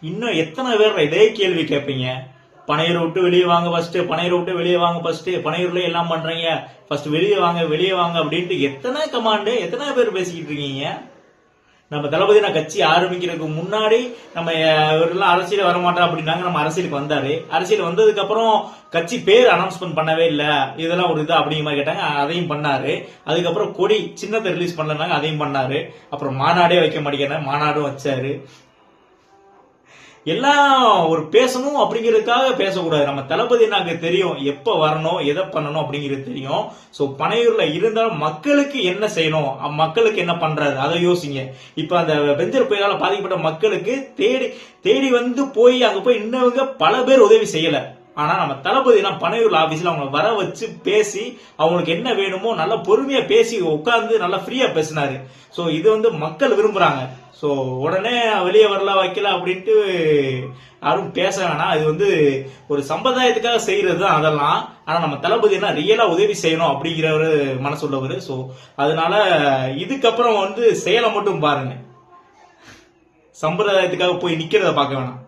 இன்னும் எத்தனை பேர் இதே கேள்வி கேட்பீங்க? பனையூரை விட்டு வெளியே வாங்க ஃபர்ஸ்ட், பனையூரை விட்டு வெளியே வாங்க ஃபர்ஸ்ட், பனையூர்ல எல்லாம் பண்றீங்க ஃபர்ஸ்ட், வெளியே வாங்க அப்படின்ட்டு எத்தனை கமாண்டு, எத்தனை பேர் பேசிக்கிட்டு இருக்கீங்க? நம்ம தளபதி நான் கட்சி ஆரம்பிக்கிறதுக்கு முன்னாடி நம்ம இவரெல்லாம் அரசியல் வரமாட்டா அப்படின்னாங்க. நம்ம அரசியலுக்கு வந்தாரு. அரசியல் வந்ததுக்கு அப்புறம் கட்சி பேர் அனௌன்ஸ்மெண்ட் பண்ணவே இல்ல, இதெல்லாம் ஒரு இது அப்படிங்கிற மாதிரி கேட்டாங்க. அதையும் பண்ணாரு. அதுக்கப்புறம் கொடி சின்னத்தை ரிலீஸ் பண்ணலனாங்க, அதையும் பண்ணாரு. அப்புறம் மாநாடே வைக்க மாட்டேங்கிறாங்க, மாநாடும் வச்சாரு. எல்லாம் ஒரு பேசணும் அப்படிங்கிறதுக்காக பேசக்கூடாது. நம்ம தளபதி நாங்க தெரியும் எப்ப வரணும், எதை பண்ணணும் அப்படிங்கிறது தெரியும். சோ பனையூர்ல இருந்தாலும் மக்களுக்கு என்ன செய்யணும், மக்களுக்கு என்ன பண்றாரு அதை யோசிங்க. இப்ப அந்த பெஞ்சர் புயலால பாதிக்கப்பட்ட மக்களுக்கு தேடி தேடி வந்து போய் அங்க போய் இன்னவங்க பல பேர் உதவி செய்யல. ஆனா நம்ம தளபதி பனையூர்ல ஆபீஸ்ல அவங்க வர வச்சு பேசி அவங்களுக்கு என்ன வேணுமோ நல்லா பொறுமையா பேசி உட்கார்ந்து நல்லா ஃப்ரீயா பேசினாரு. சோ இது வந்து மக்கள் விரும்புறாங்க. சோ உடனே வெளியே வரலாம் வைக்கல அப்படின்ட்டு யாரும் பேச வேணாம். இது வந்து ஒரு சம்பிரதாயத்துக்காக செய்யறது தான் அதெல்லாம். ஆனா நம்ம தளபதி ரியலா உதவி செய்யணும் அப்படிங்கிற ஒரு மனசு உள்ளவர். சோ அதனால இதுக்கப்புறம் வந்து செயலை மட்டும் பாருங்க, சம்பிரதாயத்துக்காக போய் நிக்கிறத பார்க்க வேணாம்.